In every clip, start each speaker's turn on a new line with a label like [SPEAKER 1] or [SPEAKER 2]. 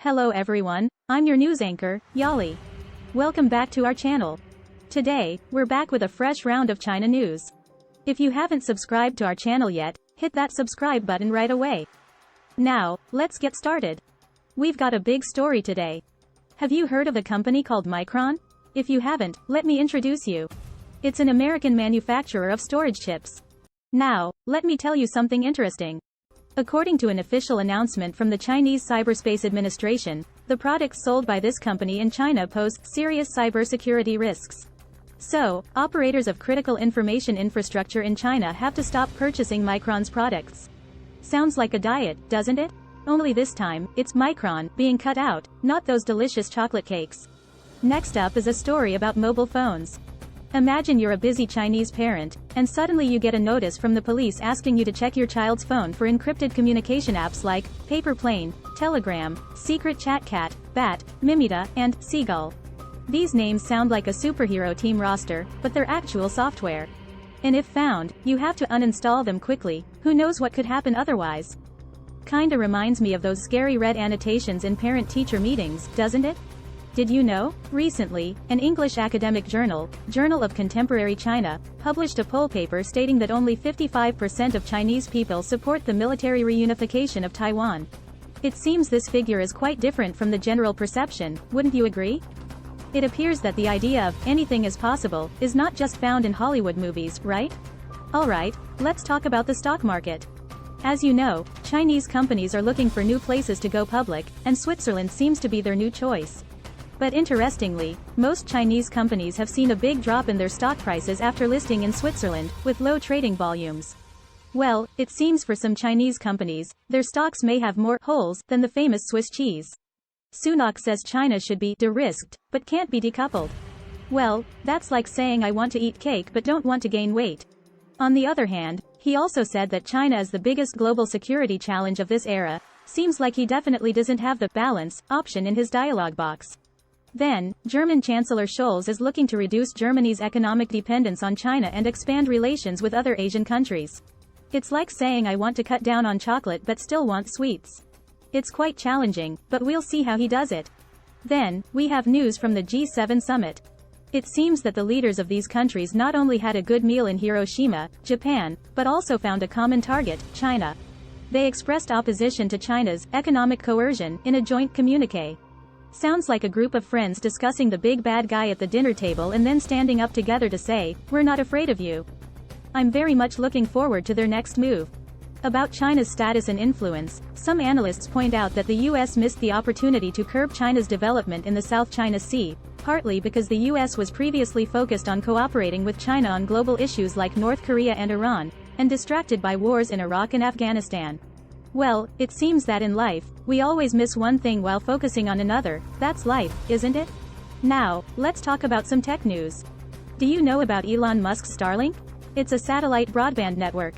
[SPEAKER 1] Hello everyone, I'm your news anchor, Yali. Welcome back to our channel. Today, we're back with a fresh round of China news. If you haven't subscribed to our channel yet, hit that subscribe button right away. Now, let's get started. We've got a big story today. Have you heard of a company called Micron? If you haven't, let me introduce you. It's an American manufacturer of storage chips. Now, let me tell you something interesting. According to an official announcement from the Chinese Cyberspace Administration, the products sold by this company in China pose serious cybersecurity risks. So, operators of critical information infrastructure in China have to stop purchasing Micron's products. Sounds like a diet, doesn't it? Only this time, it's Micron being cut out, not those delicious chocolate cakes. Next up is a story about mobile phones. Imagine you're a busy Chinese parent, and suddenly you get a notice from the police asking you to check your child's phone for encrypted communication apps like Paper Plane, Telegram, Secret Chat Cat, Bat, Mimita, and Seagull. These names sound like a superhero team roster, but they're actual software. And if found, you have to uninstall them quickly. Who knows what could happen otherwise? Kinda reminds me of those scary red annotations in parent-teacher meetings, doesn't it? Did you know? Recently, an English academic journal, Journal of Contemporary China, published a poll paper stating that only 55% of Chinese people support the military reunification of Taiwan. It seems this figure is quite different from the general perception, wouldn't you agree? It appears that the idea of anything is possible is not just found in Hollywood movies, right? Alright, let's talk about the stock market. As you know, Chinese companies are looking for new places to go public, and Switzerland seems to be their new choice. But interestingly, most Chinese companies have seen a big drop in their stock prices after listing in Switzerland, with low trading volumes. Well, it seems for some Chinese companies, their stocks may have more holes than the famous Swiss cheese. Sunak says China should be de-risked, but can't be decoupled. Well, that's like saying I want to eat cake but don't want to gain weight. On the other hand, he also said that China is the biggest global security challenge of this era. Seems like he definitely doesn't have the balance option in his dialogue box. Then, German Chancellor Scholz is looking to reduce Germany's economic dependence on China and expand relations with other Asian countries. It's like saying I want to cut down on chocolate but still want sweets. It's quite challenging, but we'll see how he does it. Then, we have news from the G7 summit. It seems that the leaders of these countries not only had a good meal in Hiroshima, Japan, but also found a common target, China. They expressed opposition to China's economic coercion in a joint communiqué. Sounds like a group of friends discussing the big bad guy at the dinner table and then standing up together to say, "We're not afraid of you." I'm very much looking forward to their next move. About China's status and influence, some analysts point out that the US missed the opportunity to curb China's development in the South China Sea, partly because the US was previously focused on cooperating with China on global issues like North Korea and Iran, and distracted by wars in Iraq and Afghanistan. Well, it seems that in life, we always miss one thing while focusing on another. That's life, isn't it? Now, let's talk about some tech news. Do you know about Elon Musk's Starlink? It's a satellite broadband network.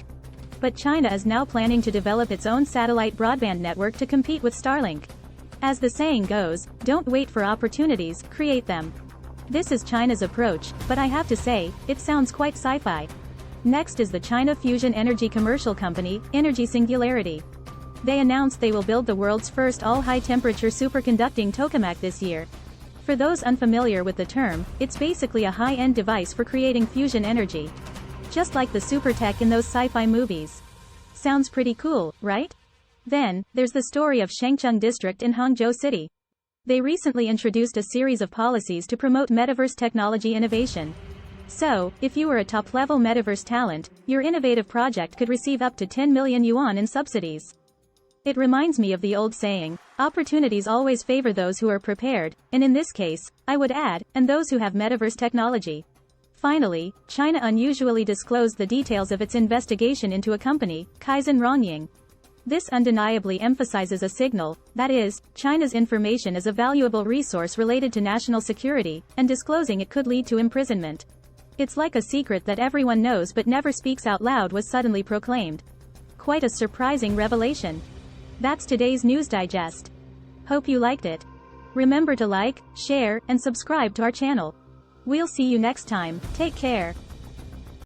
[SPEAKER 1] But China is now planning to develop its own satellite broadband network to compete with Starlink. As the saying goes, don't wait for opportunities, create them. This is China's approach, but I have to say, it sounds quite sci-fi. Next is the China Fusion Energy commercial company, Energy Singularity. They announced they will build the world's first all-high-temperature superconducting tokamak this year. For those unfamiliar with the term, it's basically a high-end device for creating fusion energy. Just like the super tech in those sci-fi movies. Sounds pretty cool, right? Then, there's the story of Shengcheng District in Hangzhou City. They recently introduced a series of policies to promote metaverse technology innovation. So, if you were a top-level metaverse talent, your innovative project could receive up to 10 million yuan in subsidies. It reminds me of the old saying, opportunities always favor those who are prepared, and in this case, I would add, and those who have metaverse technology. Finally, China unusually disclosed the details of its investigation into a company, Kaizen Rongying. This undeniably emphasizes a signal, that is, China's information is a valuable resource related to national security, and disclosing it could lead to imprisonment. It's like a secret that everyone knows but never speaks out loud was suddenly proclaimed. Quite a surprising revelation. That's today's News Digest. Hope you liked it. Remember to like, share, and subscribe to our channel. We'll see you next time. Take care.